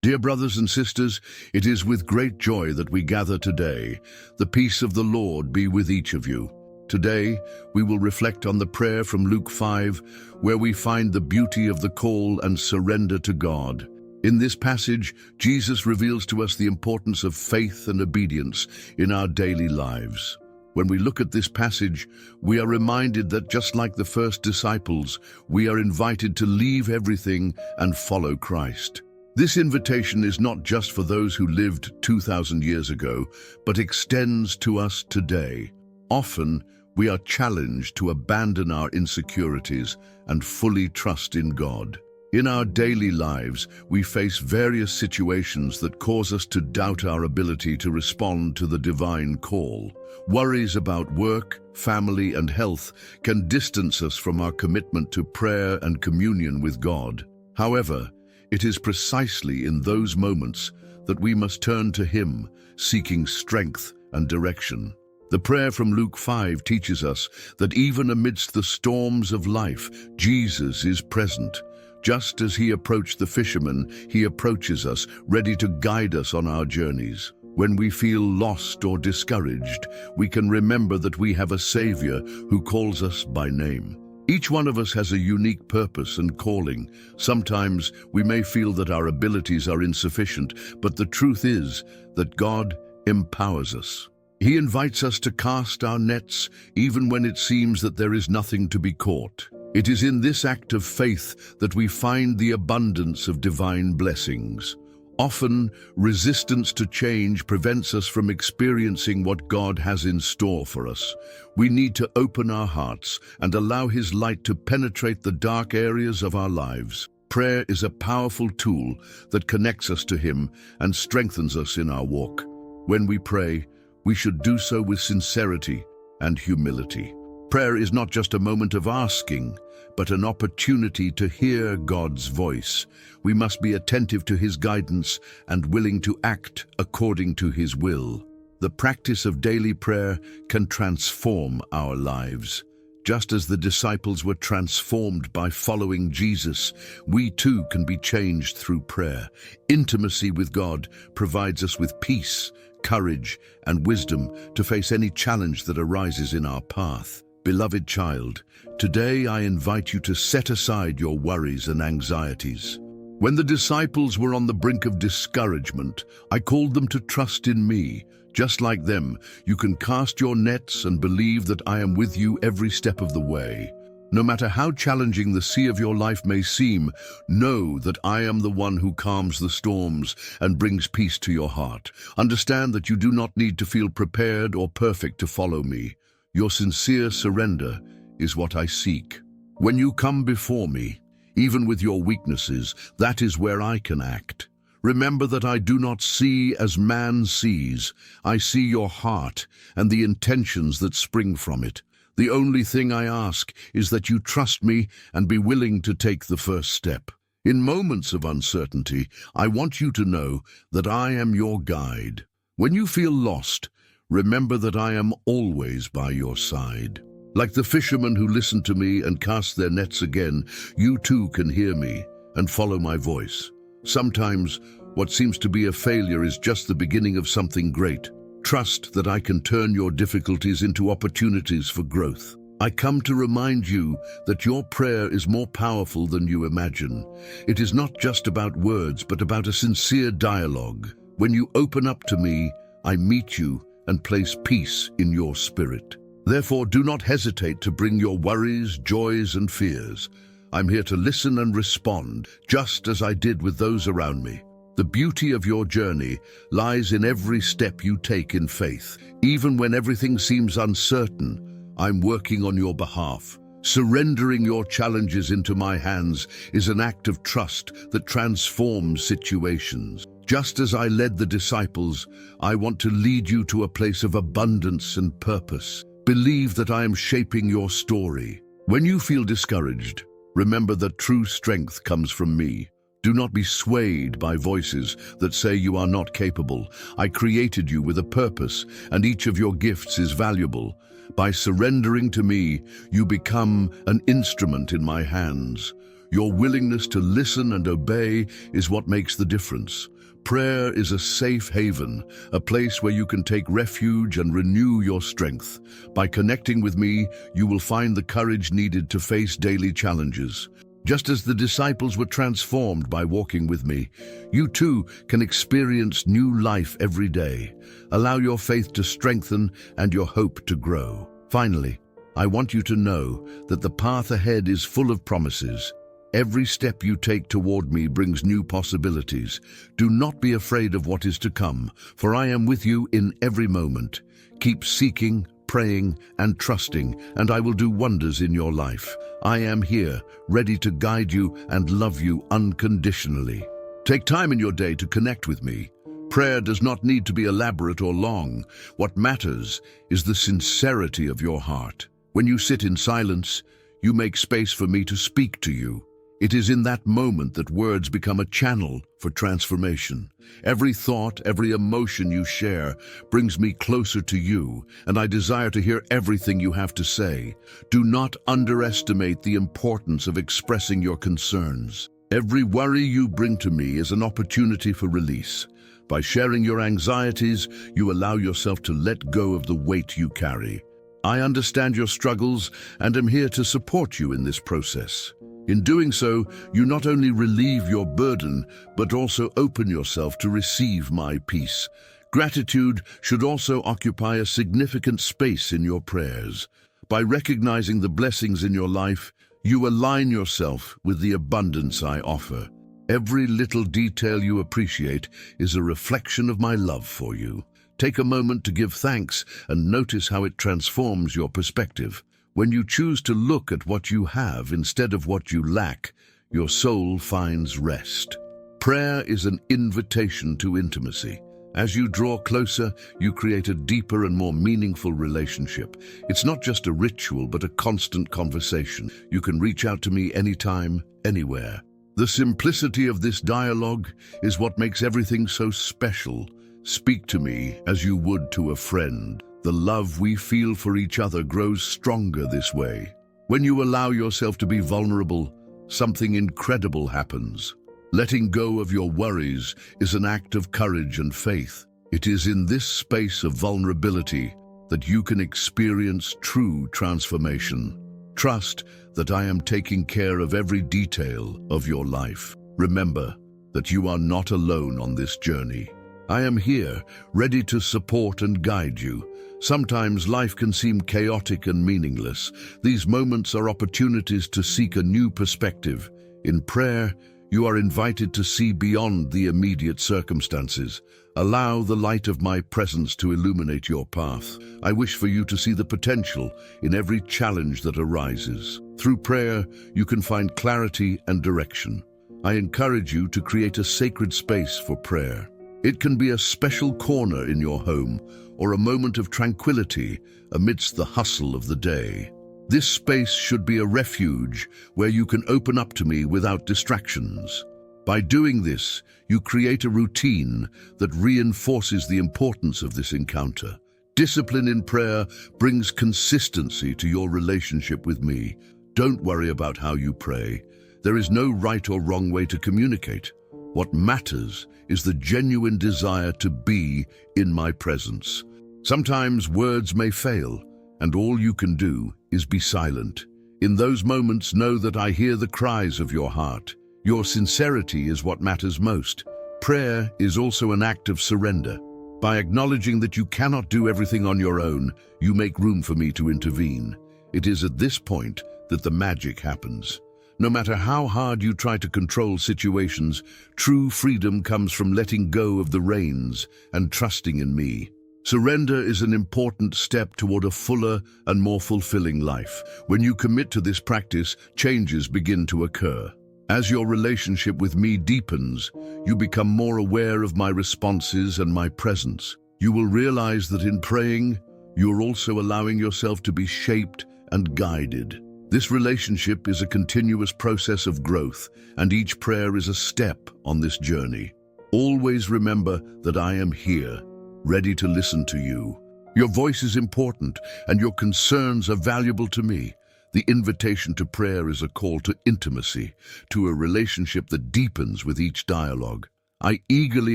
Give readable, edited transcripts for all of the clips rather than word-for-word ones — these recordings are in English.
Dear brothers and sisters, it is with great joy that we gather today. The peace of the Lord be with each of you. Today, we will reflect on the prayer from Luke 5, where we find the beauty of the call and surrender to God. In this passage, Jesus reveals to us the importance of faith and obedience in our daily lives. When we look at this passage, we are reminded that just like the first disciples, we are invited to leave everything and follow Christ. This invitation is not just for those who lived 2,000 years ago, but extends to us today. Often, we are challenged to abandon our insecurities and fully trust in God. In our daily lives, we face various situations that cause us to doubt our ability to respond to the divine call. Worries about work, family, and health can distance us from our commitment to prayer and communion with God. However, it is precisely in those moments that we must turn to Him, seeking strength and direction. The prayer from Luke 5 teaches us that even amidst the storms of life, Jesus is present. Just as He approached the fishermen, He approaches us, ready to guide us on our journeys. When we feel lost or discouraged, we can remember that we have a Savior who calls us by name. Each one of us has a unique purpose and calling. Sometimes we may feel that our abilities are insufficient, but the truth is that God empowers us. He invites us to cast our nets even when it seems that there is nothing to be caught. It is in this act of faith that we find the abundance of divine blessings. Often, resistance to change prevents us from experiencing what God has in store for us. We need to open our hearts and allow His light to penetrate the dark areas of our lives. Prayer is a powerful tool that connects us to Him and strengthens us in our walk. When we pray, we should do so with sincerity and humility. Prayer is not just a moment of asking, but an opportunity to hear God's voice. We must be attentive to His guidance and willing to act according to His will. The practice of daily prayer can transform our lives. Just as the disciples were transformed by following Jesus, we too can be changed through prayer. Intimacy with God provides us with peace, courage, and wisdom to face any challenge that arises in our path. Beloved child, today I invite you to set aside your worries and anxieties. When the disciples were on the brink of discouragement, I called them to trust in me. Just like them, you can cast your nets and believe that I am with you every step of the way. No matter how challenging the sea of your life may seem, know that I am the one who calms the storms and brings peace to your heart. Understand that you do not need to feel prepared or perfect to follow me. Your sincere surrender is what I seek. When you come before me, even with your weaknesses, that is where I can act. Remember that I do not see as man sees. I see your heart and the intentions that spring from it. The only thing I ask is that you trust me and be willing to take the first step. In moments of uncertainty, I want you to know that I am your guide. When you feel lost, remember that I am always by your side. Like the fishermen who listened to me and cast their nets again, you too can hear me and follow my voice. Sometimes, what seems to be a failure is just the beginning of something great. Trust that I can turn your difficulties into opportunities for growth. I come to remind you that your prayer is more powerful than you imagine. It is not just about words, but about a sincere dialogue. When you open up to me, I meet you and place peace in your spirit. Therefore, do not hesitate to bring your worries, joys, and fears. I'm here to listen and respond, just as I did with those around me. The beauty of your journey lies in every step you take in faith. Even when everything seems uncertain, I'm working on your behalf. Surrendering your challenges into my hands is an act of trust that transforms situations. Just as I led the disciples, I want to lead you to a place of abundance and purpose. Believe that I am shaping your story. When you feel discouraged, remember that true strength comes from me. Do not be swayed by voices that say you are not capable. I created you with a purpose, and each of your gifts is valuable. By surrendering to me, you become an instrument in my hands. Your willingness to listen and obey is what makes the difference. Prayer is a safe haven, a place where you can take refuge and renew your strength. By connecting with me, you will find the courage needed to face daily challenges. Just as the disciples were transformed by walking with me, you too can experience new life every day. Allow your faith to strengthen and your hope to grow. Finally, I want you to know that the path ahead is full of promises. Every step you take toward me brings new possibilities. Do not be afraid of what is to come, for I am with you in every moment. Keep seeking, praying, and trusting, and I will do wonders in your life. I am here, ready to guide you and love you unconditionally. Take time in your day to connect with me. Prayer does not need to be elaborate or long. What matters is the sincerity of your heart. When you sit in silence, you make space for me to speak to you. It is in that moment that words become a channel for transformation. Every thought, every emotion you share brings me closer to you, and I desire to hear everything you have to say. Do not underestimate the importance of expressing your concerns. Every worry you bring to me is an opportunity for release. By sharing your anxieties, you allow yourself to let go of the weight you carry. I understand your struggles and am here to support you in this process. In doing so, you not only relieve your burden, but also open yourself to receive my peace. Gratitude should also occupy a significant space in your prayers. By recognizing the blessings in your life, you align yourself with the abundance I offer. Every little detail you appreciate is a reflection of my love for you. Take a moment to give thanks and notice how it transforms your perspective. When you choose to look at what you have instead of what you lack, your soul finds rest. Prayer is an invitation to intimacy. As you draw closer, you create a deeper and more meaningful relationship. It's not just a ritual, but a constant conversation. You can reach out to me anytime, anywhere. The simplicity of this dialogue is what makes everything so special. Speak to me as you would to a friend. The love we feel for each other grows stronger this way. When you allow yourself to be vulnerable, something incredible happens. Letting go of your worries is an act of courage and faith. It is in this space of vulnerability that you can experience true transformation. Trust that I am taking care of every detail of your life. Remember that you are not alone on this journey. I am here, ready to support and guide you. Sometimes life can seem chaotic and meaningless. These moments are opportunities to seek a new perspective. In prayer, you are invited to see beyond the immediate circumstances. Allow the light of my presence to illuminate your path. I wish for you to see the potential in every challenge that arises. Through prayer, you can find clarity and direction. I encourage you to create a sacred space for prayer. It can be a special corner in your home or a moment of tranquility amidst the hustle of the day. This space should be a refuge where you can open up to me without distractions. By doing this, you create a routine that reinforces the importance of this encounter. Discipline in prayer brings consistency to your relationship with me. Don't worry about how you pray. There is no right or wrong way to communicate. What matters is the genuine desire to be in my presence. Sometimes words may fail, and all you can do is be silent. In those moments, know that I hear the cries of your heart. Your sincerity is what matters most. Prayer is also an act of surrender. By acknowledging that you cannot do everything on your own, you make room for me to intervene. It is at this point that the magic happens. No matter how hard you try to control situations, true freedom comes from letting go of the reins and trusting in me. Surrender is an important step toward a fuller and more fulfilling life. When you commit to this practice, changes begin to occur. As your relationship with me deepens, you become more aware of my responses and my presence. You will realize that in praying, you are also allowing yourself to be shaped and guided. This relationship is a continuous process of growth, and each prayer is a step on this journey. Always remember that I am here, ready to listen to you. Your voice is important, and your concerns are valuable to me. The invitation to prayer is a call to intimacy, to a relationship that deepens with each dialogue. I eagerly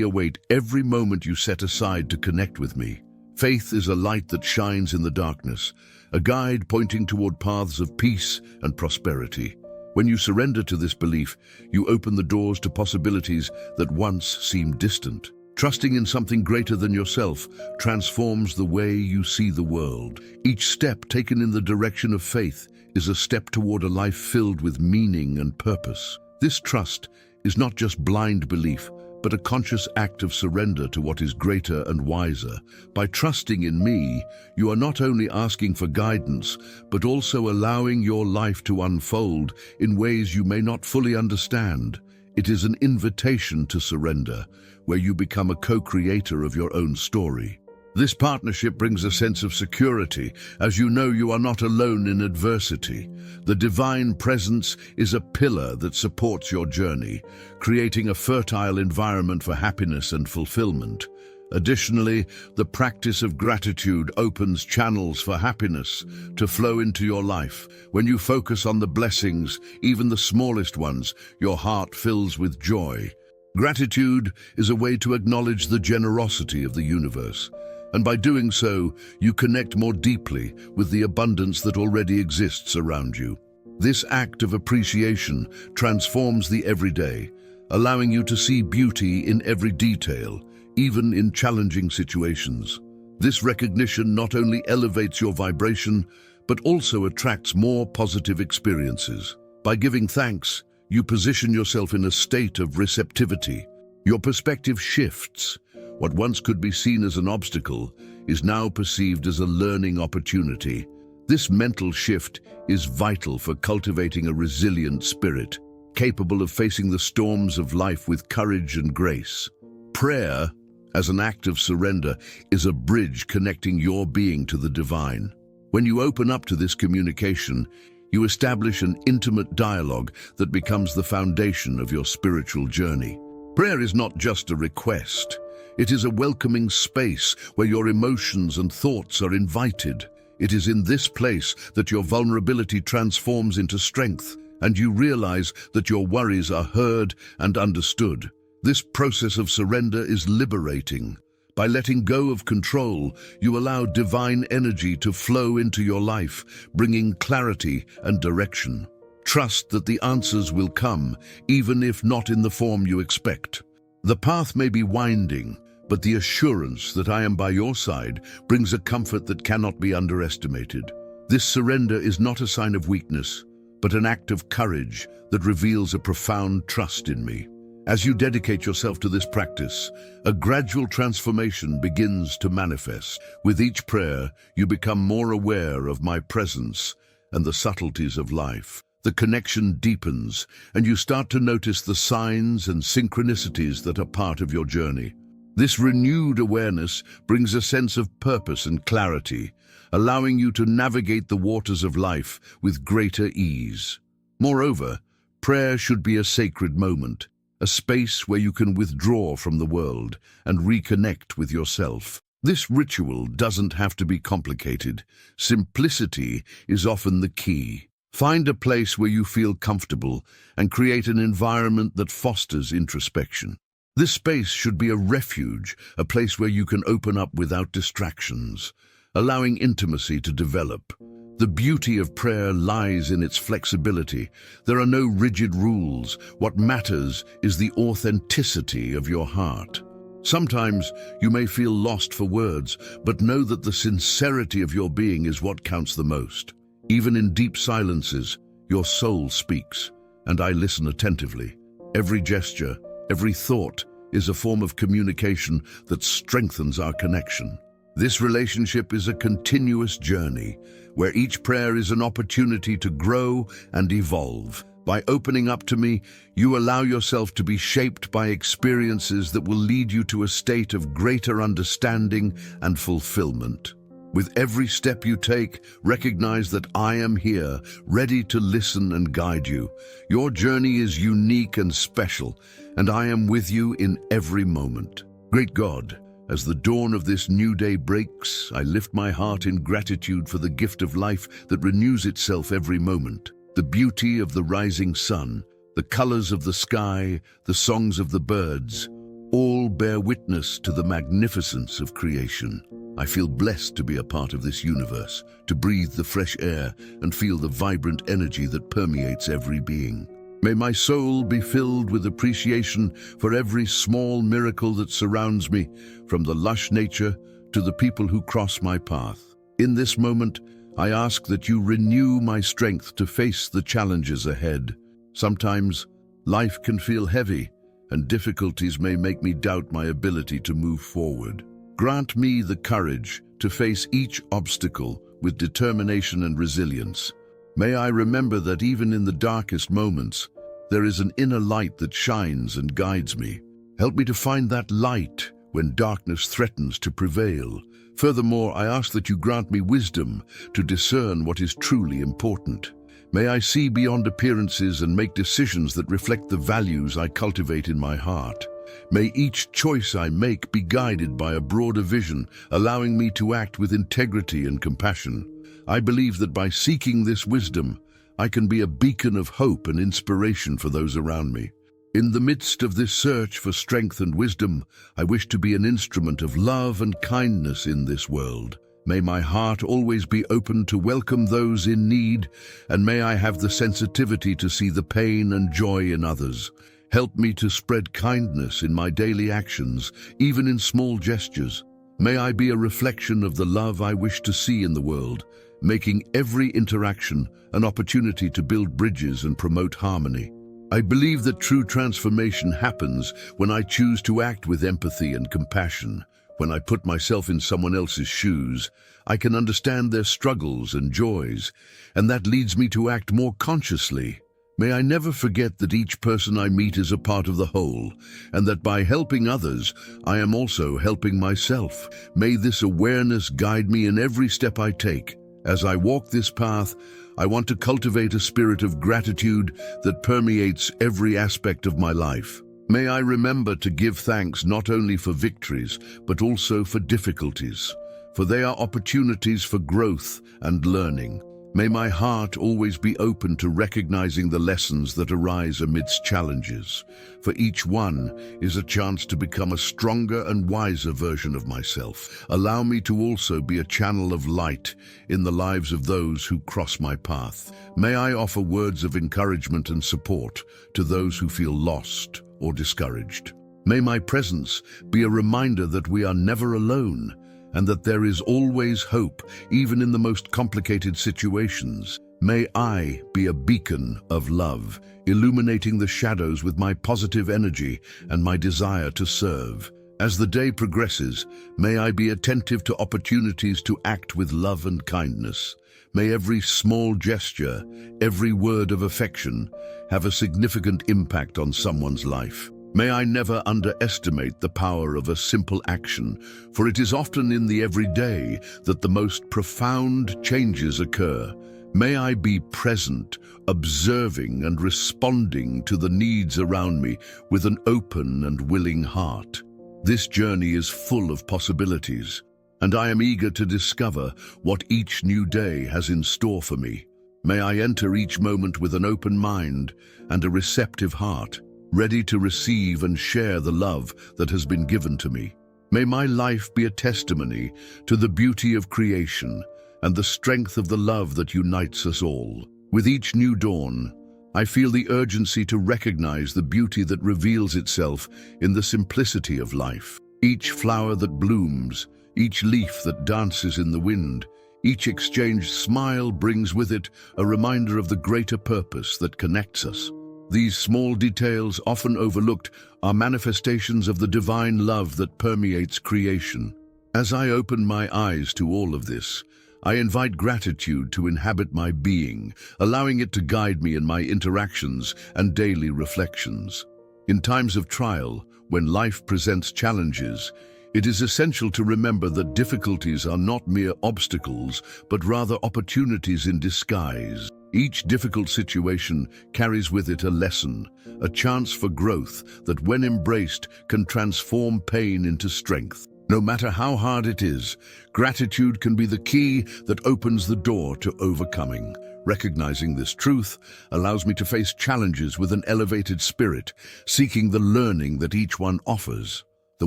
await every moment you set aside to connect with me. Faith is a light that shines in the darkness, a guide pointing toward paths of peace and prosperity. When you surrender to this belief, you open the doors to possibilities that once seemed distant. Trusting in something greater than yourself transforms the way you see the world. Each step taken in the direction of faith is a step toward a life filled with meaning and purpose. This trust is not just blind belief, but a conscious act of surrender to what is greater and wiser. By trusting in me, you are not only asking for guidance, but also allowing your life to unfold in ways you may not fully understand. It is an invitation to surrender, where you become a co-creator of your own story. This partnership brings a sense of security, as you know you are not alone in adversity. The divine presence is a pillar that supports your journey, creating a fertile environment for happiness and fulfillment. Additionally, the practice of gratitude opens channels for happiness to flow into your life. When you focus on the blessings, even the smallest ones, your heart fills with joy. Gratitude is a way to acknowledge the generosity of the universe. And by doing so, you connect more deeply with the abundance that already exists around you. This act of appreciation transforms the everyday, allowing you to see beauty in every detail, even in challenging situations. This recognition not only elevates your vibration, but also attracts more positive experiences. By giving thanks, you position yourself in a state of receptivity. Your perspective shifts. What once could be seen as an obstacle is now perceived as a learning opportunity. This mental shift is vital for cultivating a resilient spirit, capable of facing the storms of life with courage and grace. Prayer, as an act of surrender, is a bridge connecting your being to the divine. When you open up to this communication, you establish an intimate dialogue that becomes the foundation of your spiritual journey. Prayer is not just a request. It is a welcoming space where your emotions and thoughts are invited. It is in this place that your vulnerability transforms into strength, and you realize that your worries are heard and understood. This process of surrender is liberating. By letting go of control, you allow divine energy to flow into your life, bringing clarity and direction. Trust that the answers will come, even if not in the form you expect. The path may be winding, but the assurance that I am by your side brings a comfort that cannot be underestimated. This surrender is not a sign of weakness, but an act of courage that reveals a profound trust in me. As you dedicate yourself to this practice, a gradual transformation begins to manifest. With each prayer, you become more aware of my presence and the subtleties of life. The connection deepens, and you start to notice the signs and synchronicities that are part of your journey. This renewed awareness brings a sense of purpose and clarity, allowing you to navigate the waters of life with greater ease. Moreover, prayer should be a sacred moment, a space where you can withdraw from the world and reconnect with yourself. This ritual doesn't have to be complicated. Simplicity is often the key. Find a place where you feel comfortable and create an environment that fosters introspection. This space should be a refuge, a place where you can open up without distractions, allowing intimacy to develop. The beauty of prayer lies in its flexibility. There are no rigid rules. What matters is the authenticity of your heart. Sometimes you may feel lost for words, but know that the sincerity of your being is what counts the most. Even in deep silences, your soul speaks, and I listen attentively. Every gesture, every thought is a form of communication that strengthens our connection. This relationship is a continuous journey, where each prayer is an opportunity to grow and evolve. By opening up to me, you allow yourself to be shaped by experiences that will lead you to a state of greater understanding and fulfillment. With every step you take, recognize that I am here, ready to listen and guide you. Your journey is unique and special, and I am with you in every moment. Great God, As the dawn of this new day breaks, I lift my heart in gratitude for the gift of life that renews itself every moment. The beauty of the rising sun, the colors of the sky, the songs of the birds, all bear witness to the magnificence of creation. I feel blessed to be a part of this universe, to breathe the fresh air and feel the vibrant energy that permeates every being. May my soul be filled with appreciation for every small miracle that surrounds me, from the lush nature to the people who cross my path. In this moment, I ask that you renew my strength to face the challenges ahead. Sometimes, life can feel heavy, and difficulties may make me doubt my ability to move forward. Grant me the courage to face each obstacle with determination and resilience. May I remember that even in the darkest moments, there is an inner light that shines and guides me. Help me to find that light when darkness threatens to prevail. Furthermore, I ask that you grant me wisdom to discern what is truly important. May I see beyond appearances and make decisions that reflect the values I cultivate in my heart. May each choice I make be guided by a broader vision, allowing me to act with integrity and compassion. I believe that by seeking this wisdom, I can be a beacon of hope and inspiration for those around me. In the midst of this search for strength and wisdom, I wish to be an instrument of love and kindness in this world. May my heart always be open to welcome those in need, and may I have the sensitivity to see the pain and joy in others. Help me to spread kindness in my daily actions, even in small gestures. May I be a reflection of the love I wish to see in the world, making every interaction an opportunity to build bridges and promote harmony. I believe that true transformation happens when I choose to act with empathy and compassion. When I put myself in someone else's shoes, I can understand their struggles and joys, and that leads me to act more consciously. May I never forget that each person I meet is a part of the whole, and that by helping others, I am also helping myself. May this awareness guide me in every step I take. As I walk this path, I want to cultivate a spirit of gratitude that permeates every aspect of my life. May I remember to give thanks not only for victories, but also for difficulties, for they are opportunities for growth and learning. May my heart always be open to recognizing the lessons that arise amidst challenges, for each one is a chance to become a stronger and wiser version of myself. Allow me to also be a channel of light in the lives of those who cross my path. May I offer words of encouragement and support to those who feel lost or discouraged. May my presence be a reminder that we are never alone, and that there is always hope, even in the most complicated situations. May I be a beacon of love, illuminating the shadows with my positive energy and my desire to serve. As the day progresses, may I be attentive to opportunities to act with love and kindness. May every small gesture, every word of affection, have a significant impact on someone's life. May I never underestimate the power of a simple action, for it is often in the everyday that the most profound changes occur. May I be present, observing and responding to the needs around me with an open and willing heart. This journey is full of possibilities, and I am eager to discover what each new day has in store for me. May I enter each moment with an open mind and a receptive heart, ready to receive and share the love that has been given to me. May my life be a testimony to the beauty of creation and the strength of the love that unites us all. With each new dawn, I feel the urgency to recognize the beauty that reveals itself in the simplicity of life. Each flower that blooms, each leaf that dances in the wind, each exchanged smile brings with it a reminder of the greater purpose that connects us. These small details, often overlooked, are manifestations of the divine love that permeates creation. As I open my eyes to all of this, I invite gratitude to inhabit my being, allowing it to guide me in my interactions and daily reflections. In times of trial, when life presents challenges, it is essential to remember that difficulties are not mere obstacles, but rather opportunities in disguise. Each difficult situation carries with it a lesson, a chance for growth that, when embraced, can transform pain into strength. No matter how hard it is, gratitude can be the key that opens the door to overcoming. Recognizing this truth allows me to face challenges with an elevated spirit, seeking the learning that each one offers. The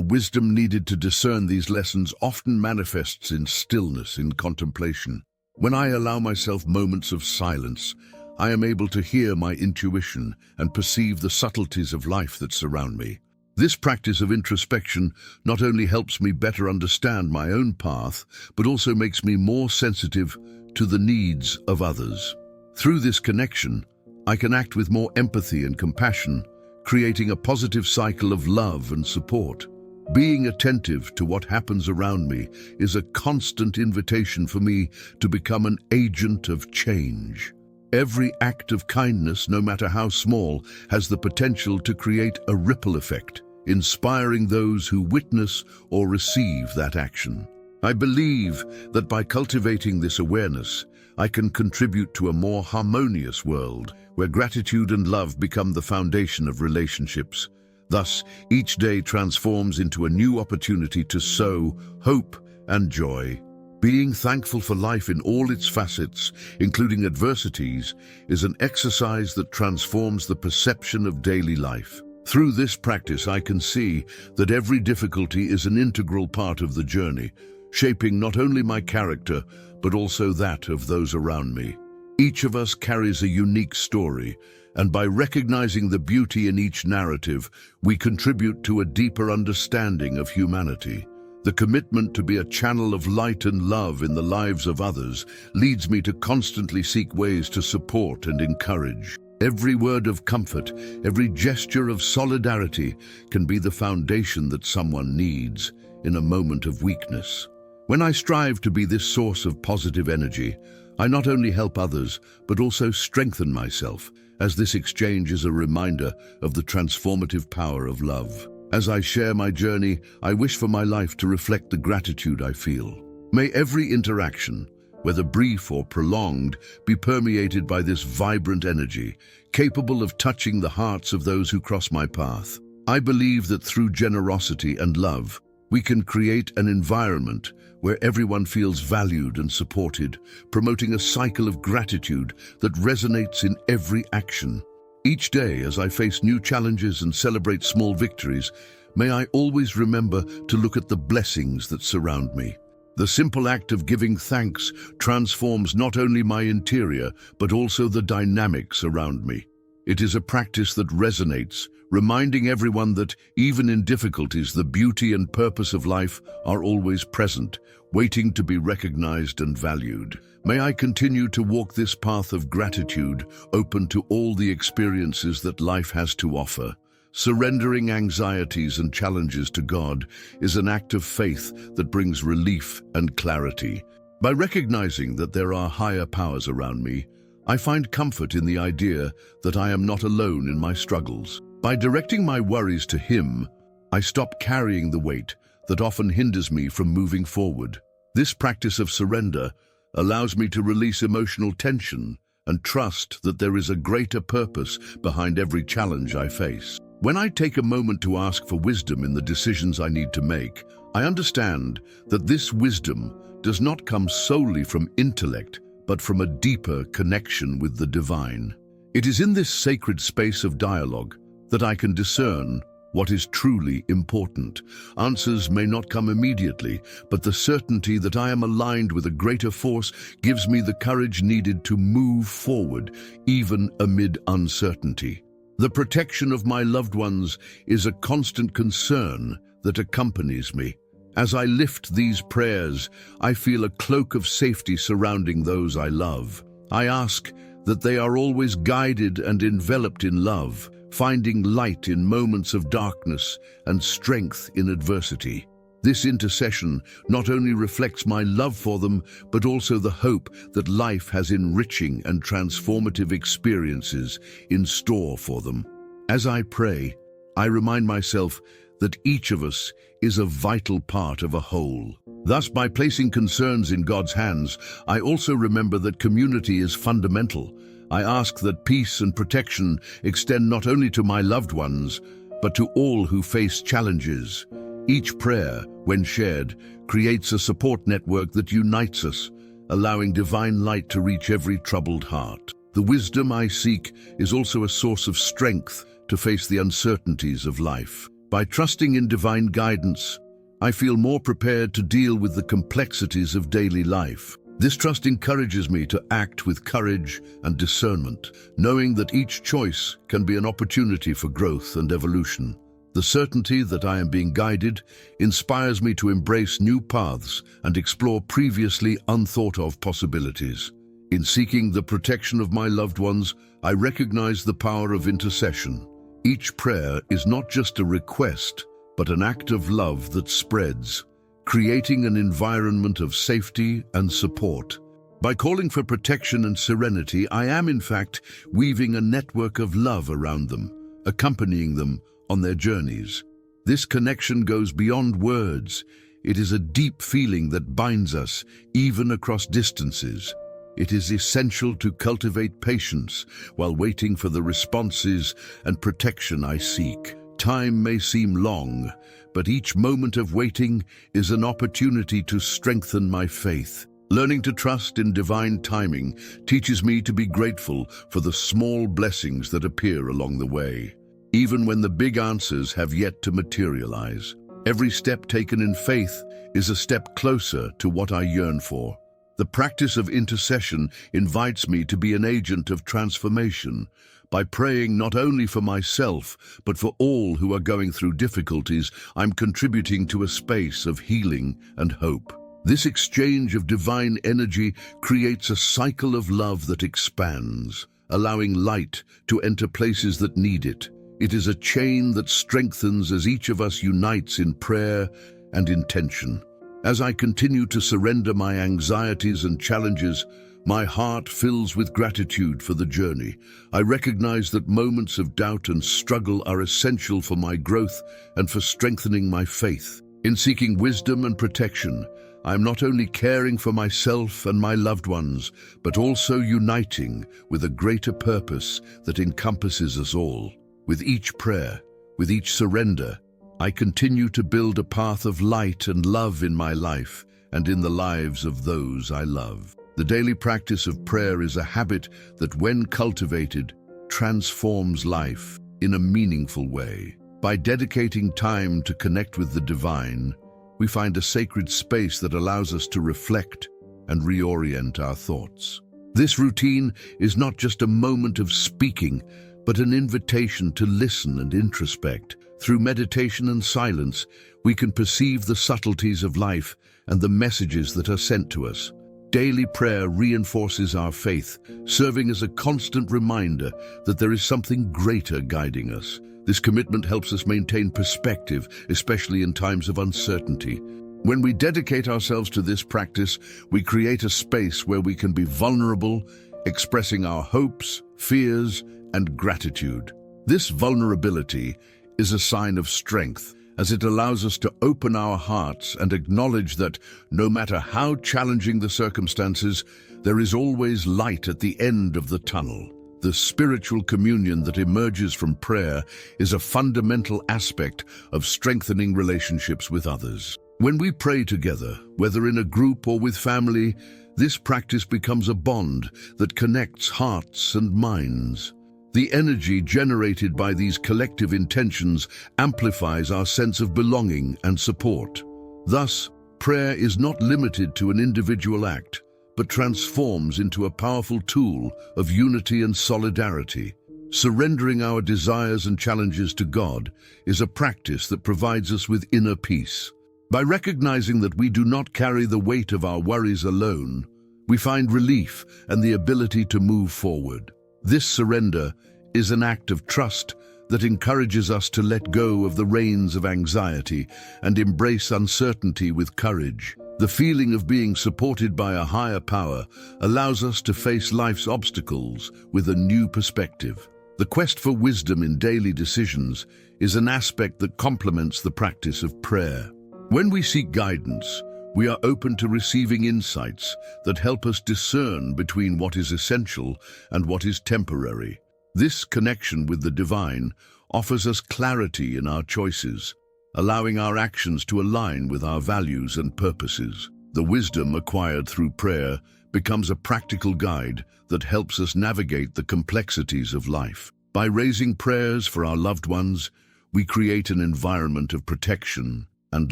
wisdom needed to discern these lessons often manifests in stillness, in contemplation. When I allow myself moments of silence, I am able to hear my intuition and perceive the subtleties of life that surround me. This practice of introspection not only helps me better understand my own path, but also makes me more sensitive to the needs of others. Through this connection, I can act with more empathy and compassion, creating a positive cycle of love and support. Being attentive to what happens around me is a constant invitation for me to become an agent of change. Every act of kindness, no matter how small, has the potential to create a ripple effect, inspiring those who witness or receive that action. I believe that by cultivating this awareness, I can contribute to a more harmonious world, where gratitude and love become the foundation of relationships. Thus, each day transforms into a new opportunity to sow hope and joy. Being thankful for life in all its facets, including adversities, is an exercise that transforms the perception of daily life. Through this practice, I can see that every difficulty is an integral part of the journey, shaping not only my character, but also that of those around me. Each of us carries a unique story, and by recognizing the beauty in each narrative, we contribute to a deeper understanding of humanity. The commitment to be a channel of light and love in the lives of others leads me to constantly seek ways to support and encourage. Every word of comfort, every gesture of solidarity can be the foundation that someone needs in a moment of weakness. When I strive to be this source of positive energy, I not only help others, but also strengthen myself, as this exchange is a reminder of the transformative power of love. As I share my journey, I wish for my life to reflect the gratitude I feel. May every interaction, whether brief or prolonged, be permeated by this vibrant energy, capable of touching the hearts of those who cross my path. I believe that through generosity and love, we can create an environment where everyone feels valued and supported, promoting a cycle of gratitude that resonates in every action. Each day, as I face new challenges and celebrate small victories, may I always remember to look at the blessings that surround me. The simple act of giving thanks transforms not only my interior, but also the dynamics around me. It is a practice that resonates, reminding everyone that, even in difficulties, the beauty and purpose of life are always present, waiting to be recognized and valued. May I continue to walk this path of gratitude, open to all the experiences that life has to offer. Surrendering anxieties and challenges to God is an act of faith that brings relief and clarity. By recognizing that there are higher powers around me, I find comfort in the idea that I am not alone in my struggles. By directing my worries to Him, I stop carrying the weight that often hinders me from moving forward. This practice of surrender allows me to release emotional tension and trust that there is a greater purpose behind every challenge I face. When I take a moment to ask for wisdom in the decisions I need to make, I understand that this wisdom does not come solely from intellect, but from a deeper connection with the divine. It is in this sacred space of dialogue that I can discern what is truly important. Answers may not come immediately, but the certainty that I am aligned with a greater force gives me the courage needed to move forward, even amid uncertainty. The protection of my loved ones is a constant concern that accompanies me. As I lift these prayers, I feel a cloak of safety surrounding those I love. I ask that they are always guided and enveloped in love, finding light in moments of darkness and strength in adversity. This intercession not only reflects my love for them, but also the hope that life has enriching and transformative experiences in store for them. As I pray, I remind myself that each of us is a vital part of a whole. Thus, by placing concerns in God's hands, I also remember that community is fundamental. I ask that peace and protection extend not only to my loved ones, but to all who face challenges. Each prayer, when shared, creates a support network that unites us, allowing divine light to reach every troubled heart. The wisdom I seek is also a source of strength to face the uncertainties of life. By trusting in divine guidance, I feel more prepared to deal with the complexities of daily life. This trust encourages me to act with courage and discernment, knowing that each choice can be an opportunity for growth and evolution. The certainty that I am being guided inspires me to embrace new paths and explore previously unthought-of possibilities. In seeking the protection of my loved ones, I recognize the power of intercession. Each prayer is not just a request, but an act of love that spreads, creating an environment of safety and support. By calling for protection and serenity, I am in fact weaving a network of love around them, accompanying them on their journeys. This connection goes beyond words. It is a deep feeling that binds us, even across distances. It is essential to cultivate patience while waiting for the responses and protection I seek. Time may seem long, but each moment of waiting is an opportunity to strengthen my faith. Learning to trust in divine timing teaches me to be grateful for the small blessings that appear along the way. Even when the big answers have yet to materialize, every step taken in faith is a step closer to what I yearn for. The practice of intercession invites me to be an agent of transformation. By praying not only for myself, but for all who are going through difficulties, I'm contributing to a space of healing and hope. This exchange of divine energy creates a cycle of love that expands, allowing light to enter places that need it. It is a chain that strengthens as each of us unites in prayer and intention. As I continue to surrender my anxieties and challenges, my heart fills with gratitude for the journey. I recognize that moments of doubt and struggle are essential for my growth and for strengthening my faith. In seeking wisdom and protection, I am not only caring for myself and my loved ones, but also uniting with a greater purpose that encompasses us all. With each prayer, with each surrender, I continue to build a path of light and love in my life and in the lives of those I love. The daily practice of prayer is a habit that, when cultivated, transforms life in a meaningful way. By dedicating time to connect with the divine, we find a sacred space that allows us to reflect and reorient our thoughts. This routine is not just a moment of speaking, but an invitation to listen and introspect. Through meditation and silence, we can perceive the subtleties of life and the messages that are sent to us. Daily prayer reinforces our faith, serving as a constant reminder that there is something greater guiding us. This commitment helps us maintain perspective, especially in times of uncertainty. When we dedicate ourselves to this practice, we create a space where we can be vulnerable, expressing our hopes, fears, and gratitude. This vulnerability is a sign of strength, as it allows us to open our hearts and acknowledge that, no matter how challenging the circumstances, there is always light at the end of the tunnel. The spiritual communion that emerges from prayer is a fundamental aspect of strengthening relationships with others. When we pray together, whether in a group or with family, this practice becomes a bond that connects hearts and minds. The energy generated by these collective intentions amplifies our sense of belonging and support. Thus, prayer is not limited to an individual act, but transforms into a powerful tool of unity and solidarity. Surrendering our desires and challenges to God is a practice that provides us with inner peace. By recognizing that we do not carry the weight of our worries alone, we find relief and the ability to move forward. This surrender is an act of trust that encourages us to let go of the reins of anxiety and embrace uncertainty with courage. The feeling of being supported by a higher power allows us to face life's obstacles with a new perspective. The quest for wisdom in daily decisions is an aspect that complements the practice of prayer. When we seek guidance, we are open to receiving insights that help us discern between what is essential and what is temporary. This connection with the divine offers us clarity in our choices, allowing our actions to align with our values and purposes. The wisdom acquired through prayer becomes a practical guide that helps us navigate the complexities of life. By raising prayers for our loved ones, we create an environment of protection and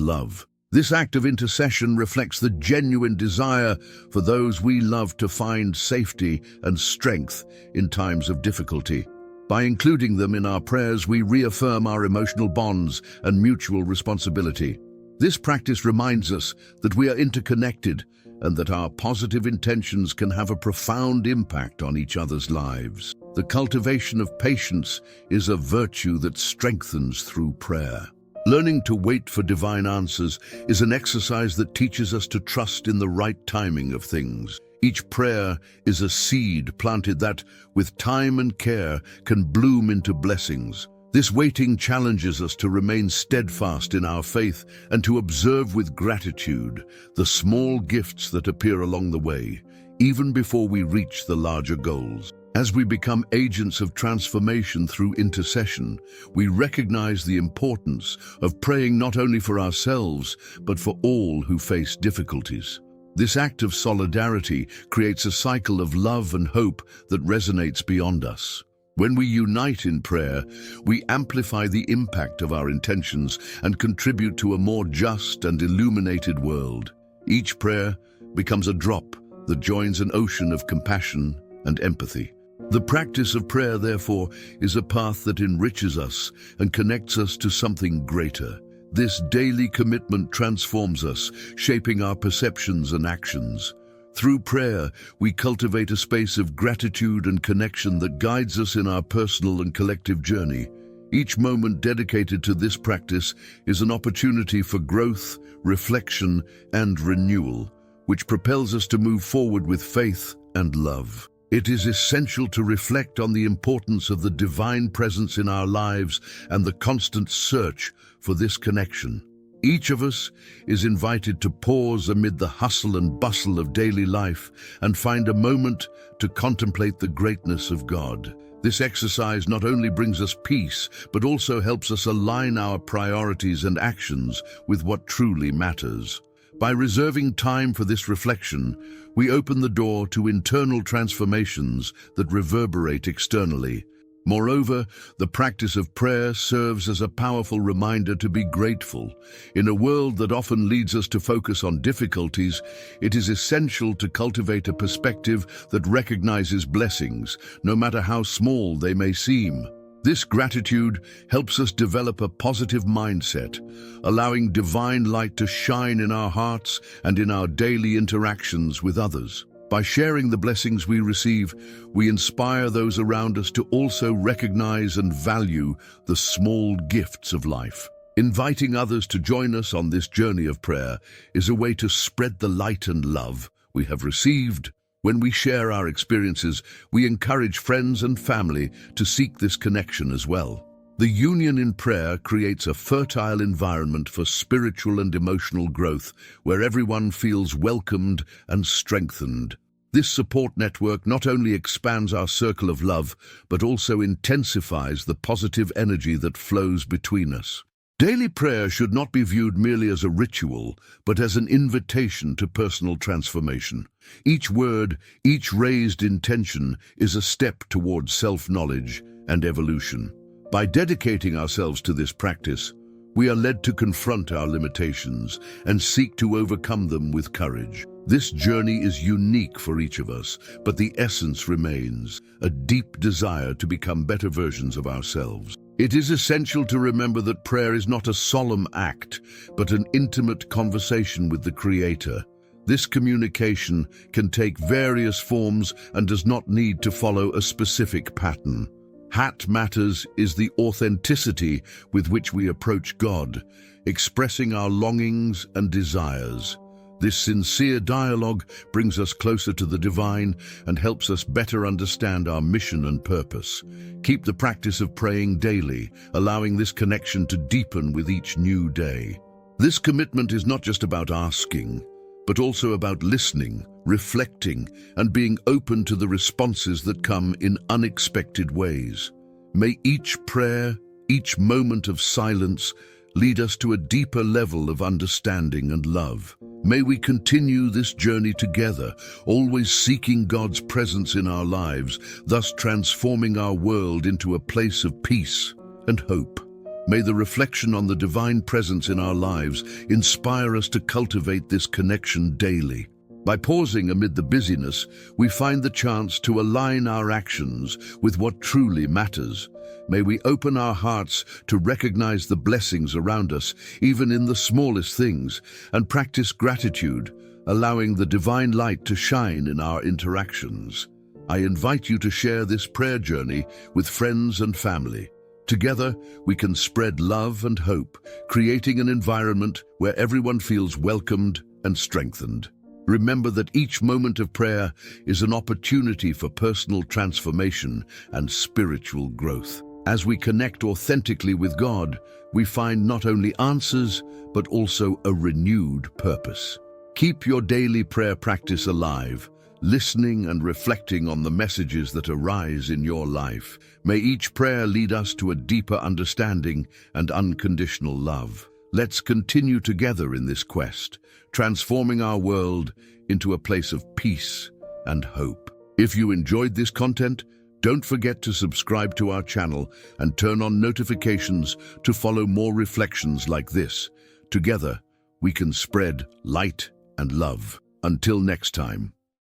love. This act of intercession reflects the genuine desire for those we love to find safety and strength in times of difficulty. By including them in our prayers, we reaffirm our emotional bonds and mutual responsibility. This practice reminds us that we are interconnected and that our positive intentions can have a profound impact on each other's lives. The cultivation of patience is a virtue that strengthens through prayer. Learning to wait for divine answers is an exercise that teaches us to trust in the right timing of things. Each prayer is a seed planted that, with time and care, can bloom into blessings. This waiting challenges us to remain steadfast in our faith and to observe with gratitude the small gifts that appear along the way, even before we reach the larger goals. As we become agents of transformation through intercession, we recognize the importance of praying not only for ourselves, but for all who face difficulties. This act of solidarity creates a cycle of love and hope that resonates beyond us. When we unite in prayer, we amplify the impact of our intentions and contribute to a more just and illuminated world. Each prayer becomes a drop that joins an ocean of compassion and empathy. The practice of prayer, therefore, is a path that enriches us and connects us to something greater. This daily commitment transforms us, shaping our perceptions and actions. Through prayer, we cultivate a space of gratitude and connection that guides us in our personal and collective journey. Each moment dedicated to this practice is an opportunity for growth, reflection, and renewal, which propels us to move forward with faith and love. It is essential to reflect on the importance of the divine presence in our lives and the constant search for this connection. Each of us is invited to pause amid the hustle and bustle of daily life and find a moment to contemplate the greatness of God. This exercise not only brings us peace, but also helps us align our priorities and actions with what truly matters. By reserving time for this reflection, we open the door to internal transformations that reverberate externally. Moreover, the practice of prayer serves as a powerful reminder to be grateful. In a world that often leads us to focus on difficulties, it is essential to cultivate a perspective that recognizes blessings, no matter how small they may seem. This gratitude helps us develop a positive mindset, allowing divine light to shine in our hearts and in our daily interactions with others. By sharing the blessings we receive, we inspire those around us to also recognize and value the small gifts of life. Inviting others to join us on this journey of prayer is a way to spread the light and love we have received. When we share our experiences, we encourage friends and family to seek this connection as well. The union in prayer creates a fertile environment for spiritual and emotional growth, where everyone feels welcomed and strengthened. This support network not only expands our circle of love, but also intensifies the positive energy that flows between us. Daily prayer should not be viewed merely as a ritual, but as an invitation to personal transformation. Each word, each raised intention is a step towards self-knowledge and evolution. By dedicating ourselves to this practice, we are led to confront our limitations and seek to overcome them with courage. This journey is unique for each of us, but the essence remains, a deep desire to become better versions of ourselves. It is essential to remember that prayer is not a solemn act, but an intimate conversation with the Creator. This communication can take various forms and does not need to follow a specific pattern. What matters is the authenticity with which we approach God, expressing our longings and desires. This sincere dialogue brings us closer to the divine and helps us better understand our mission and purpose. Keep the practice of praying daily, allowing this connection to deepen with each new day. This commitment is not just about asking, but also about listening, reflecting, and being open to the responses that come in unexpected ways. May each prayer, each moment of silence, lead us to a deeper level of understanding and love. May we continue this journey together, always seeking God's presence in our lives, thus transforming our world into a place of peace and hope. May the reflection on the divine presence in our lives inspire us to cultivate this connection daily. By pausing amid the busyness, we find the chance to align our actions with what truly matters. May we open our hearts to recognize the blessings around us, even in the smallest things, and practice gratitude, allowing the divine light to shine in our interactions. I invite you to share this prayer journey with friends and family. Together, we can spread love and hope, creating an environment where everyone feels welcomed and strengthened. Remember that each moment of prayer is an opportunity for personal transformation and spiritual growth. As we connect authentically with God, we find not only answers, but also a renewed purpose. Keep your daily prayer practice alive, listening and reflecting on the messages that arise in your life. May each prayer lead us to a deeper understanding and unconditional love. Let's continue together in this quest, transforming our world into a place of peace and hope. If you enjoyed this content, don't forget to subscribe to our channel and turn on notifications to follow more reflections like this. Together, we can spread light and love. Until next time.